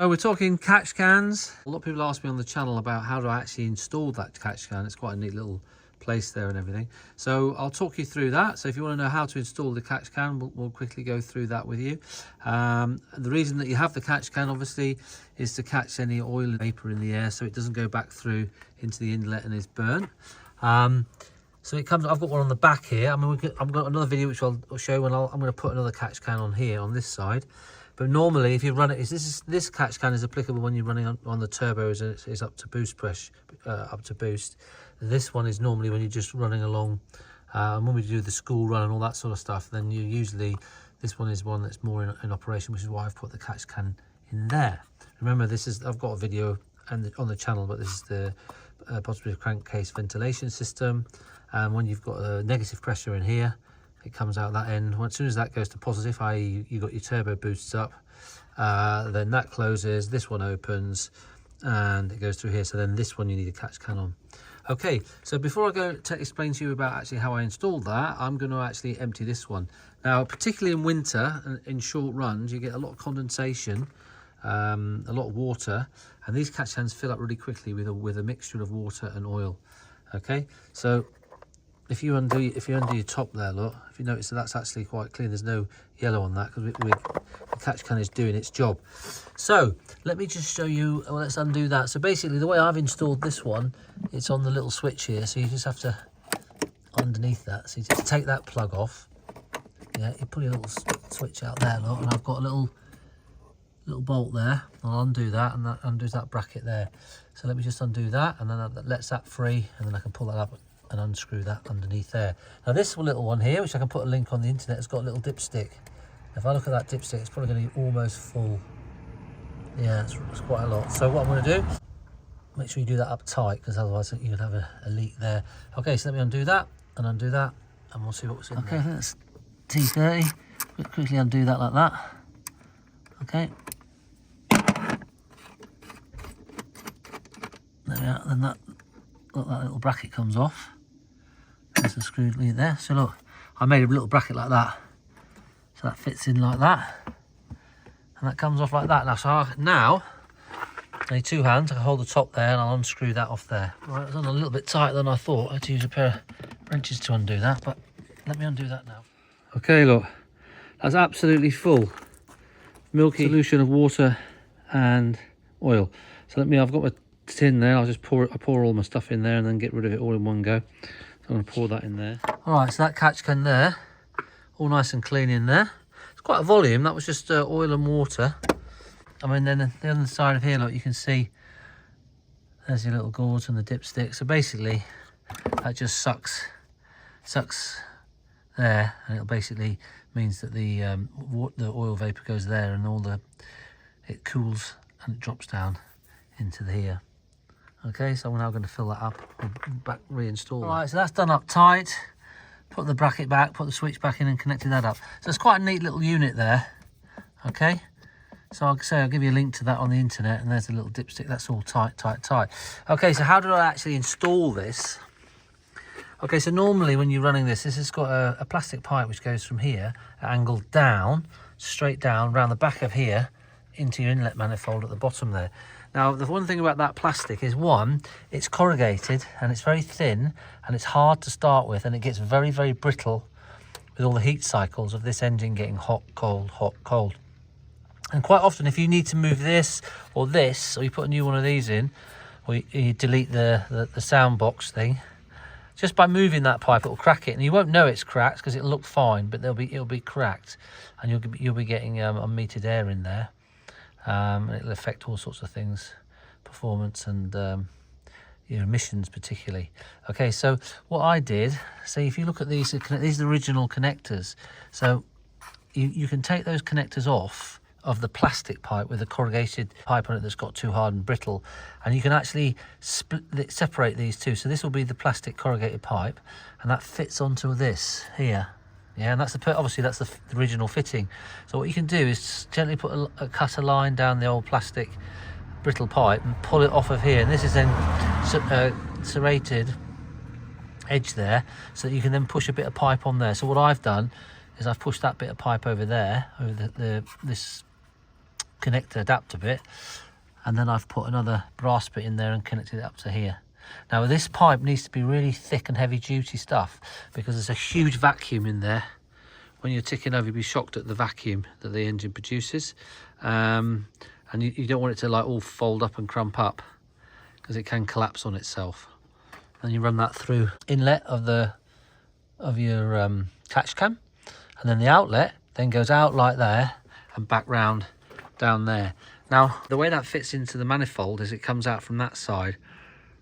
So we're talking catch cans. A lot of people ask me on the channel about how do I actually install that catch can. It's quite a neat little place there and everything. So I'll talk you through that. So if you want to know how to install the catch can, we'll quickly go through that with you. The reason that you have the catch can obviously is to catch any oil and vapor in the air so it doesn't go back through into the inlet and is burnt. So it comes, I've got one on the back here. I mean, I've got another video which I'll show when I'm going to put another catch can on here on this side. But normally, if you run it, this catch can is applicable when you're running on the turbos and it's up to boost pressure, up to boost. This one is normally when you're just running along, and when we do the school run and all that sort of stuff, then you usually, this one is one that's more in operation, which is why I've put the catch can in there. Remember, I've got a video on the channel, but this is the possibly crankcase ventilation system. And when you've got a negative pressure in here, it comes out that end. As soon as that goes to positive, i.e. you got your turbo boosts up, then that closes, this one opens, and it goes through here. So then this one you need a catch can on. Okay, so before I go to explain to you about actually how I installed that, I'm going to actually empty this one. Now, particularly in winter and in short runs, you get a lot of condensation, a lot of water, and these catch cans fill up really quickly with a mixture of water and oil. Okay, so if you undo your top there, look, if you notice that's actually quite clean, there's no yellow on that because the catch can is doing its job. So let me just show you, well, let's undo that. So basically the way I've installed this one, it's on the little switch here, so you just have to, underneath that, so you just take that plug off. Yeah, you pull your little switch out there, look, and I've got a little bolt there. I'll undo that, and that undoes that bracket there. So let me just undo that, and then that lets that free, and then I can pull that up and unscrew that underneath there. Now this little one here, which I can put a link on the internet, has got a little dipstick. If I look at that dipstick, it's probably going to be almost full. Yeah, it's quite a lot. So what I'm going to do, make sure you do that up tight, because otherwise you could have a leak there. Okay, so let me undo that, and we'll see what's in there. Okay, that's T30. Quickly undo that like that. Okay. There we are. Then that little bracket comes off. There's a screw lead there. So look, I made a little bracket like that. So that fits in like that. And that comes off like that. Now, I need two hands. I can hold the top there and I'll unscrew that off there. Right, it's on a little bit tighter than I thought. I had to use a pair of wrenches to undo that, but let me undo that now. Okay, look, that's absolutely full. Milky solution of water and oil. So I've got my tin there. I'll just pour all my stuff in there and then get rid of it all in one go. So I'm going to pour that in there. All right, so that catch can there, all nice and clean in there. It's quite a volume. That was just oil and water. I mean, then the other side of here, look, you can see there's your little gourds and the dipstick. So basically, that just sucks there, and it basically means that the oil vapor goes there, and it cools and it drops down into here. Okay, so we're now going to fill that up and reinstall. All right, so that's done up tight. Put the bracket back, put the switch back in, and connected that up. So it's quite a neat little unit there. Okay, so I'll give you a link to that on the internet, and there's a little dipstick. That's all tight. Okay, so how do I actually install this? Okay, so normally when you're running this has got a plastic pipe which goes from here, angled down, straight down, around the back of here, into your inlet manifold at the bottom there. Now, the one thing about that plastic is, one, it's corrugated and it's very thin and it's hard to start with, and it gets very, very brittle with all the heat cycles of this engine getting hot, cold. And quite often, if you need to move this, or you put a new one of these in, or you delete the sound box thing, just by moving that pipe, it'll crack it, and you won't know it's cracked because it'll look fine, but it'll be cracked, and you'll be getting unmetered air in there. It'll affect all sorts of things, performance and your emissions particularly. Okay, so what I did, see, if you look at these are the original connectors. So you can take those connectors off of the plastic pipe with a corrugated pipe on it that's got too hard and brittle, and you can actually separate these two. So this will be the plastic corrugated pipe, and that fits onto this here. Yeah, and that's obviously that's the original fitting. So what you can do is gently cut a line down the old plastic brittle pipe and pull it off of here, and this is then serrated edge there, so that you can then push a bit of pipe on there. So what I've done is I've pushed that bit of pipe over there, over this connector adapter bit, and then I've put another brass bit in there and connected it up to here. Now this pipe needs to be really thick and heavy duty stuff, because there's a huge vacuum in there. When you're ticking over, you'll be shocked at the vacuum that the engine produces, and you don't want it to like all fold up and crump up, because it can collapse on itself. And you run that through inlet of your catch can, and then the outlet then goes out like there and back round down there. Now the way that fits into the manifold is it comes out from that side,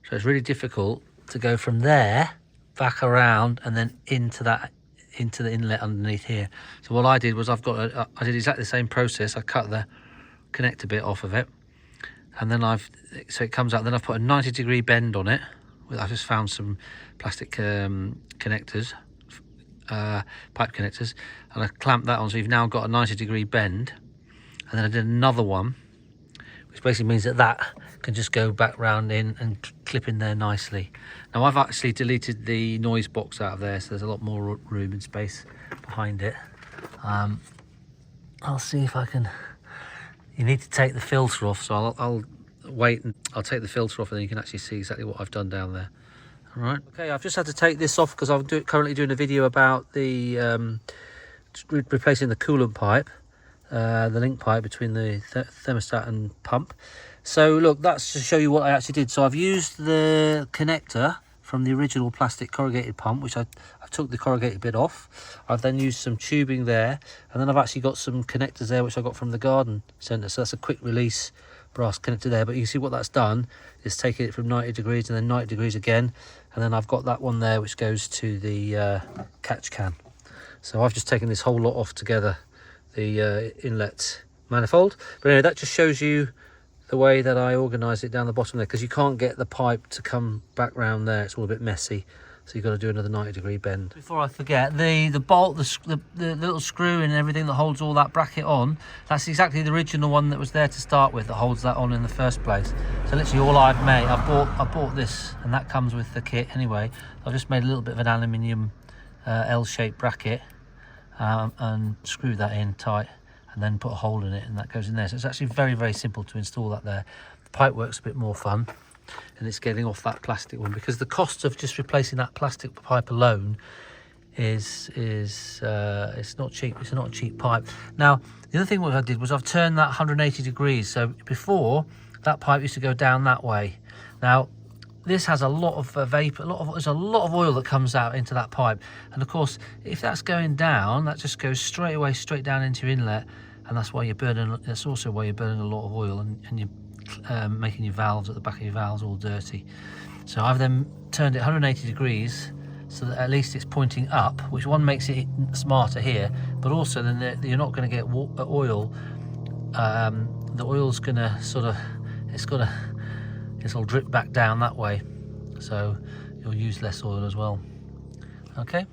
so it's really difficult to go from there back around and then into the inlet underneath here. So what I did was I did exactly the same process. I cut the connector bit off of it, and then so it comes out. Then I've put a 90-degree bend on it. I just found some plastic connectors, pipe connectors, and I clamped that on, so you've now got a 90-degree bend. And then I did another one, which basically means that can just go back round in and clip in there nicely. Now I've actually deleted the noise box out of there, so there's a lot more room and space behind it. I'll see if I can. You need to take the filter off, so I'll wait and I'll take the filter off, and then you can actually see exactly what I've done down there. All right. Okay, I've just had to take this off because I'm currently doing a video about the replacing the coolant pipe, the link pipe between the thermostat and pump. So look, that's to show you what I actually did. So I've used the connector from the original plastic corrugated pump, which I took the corrugated bit off. I've then used some tubing there, and then I've actually got some connectors there which I got from the garden centre. So that's a quick release brass connector there, but you can see what that's done is taking it from 90 degrees and then 90 degrees again, and then I've got that one there which goes to the catch can. So I've just taken this whole lot off together, the inlet manifold. But anyway, that just shows you the way that I organised it down the bottom there, because you can't get the pipe to come back round there. It's all a bit messy, so you've got to do another 90-degree bend. Before I forget, the bolt, the little screw and everything that holds all that bracket on, that's exactly the original one that was there to start with, that holds that on in the first place. So literally all I've made, I bought this, and that comes with the kit anyway. I've just made a little bit of an aluminium L-shaped bracket and screwed that in tight, and then put a hole in it, and that goes in there. So it's actually very, very simple to install that there. The pipe work's a bit more fun, and it's getting off that plastic one, because the cost of just replacing that plastic pipe alone is it's not cheap. It's not a cheap pipe. Now the other thing what I did was I've turned that 180 degrees. So before, that pipe used to go down that way. Now this has a lot of vapor, there's a lot of oil that comes out into that pipe, and of course if that's going down, that just goes straight down into your inlet, and that's why you're burning. That's also why you're burning a lot of oil, and you're making your valves at the back of your valves all dirty. So I've then turned it 180 degrees so that at least it's pointing up, which one makes it smarter here, but also then you're not going to get oil. The oil's going to it'll drip back down that way, so you'll use less oil as well. Okay.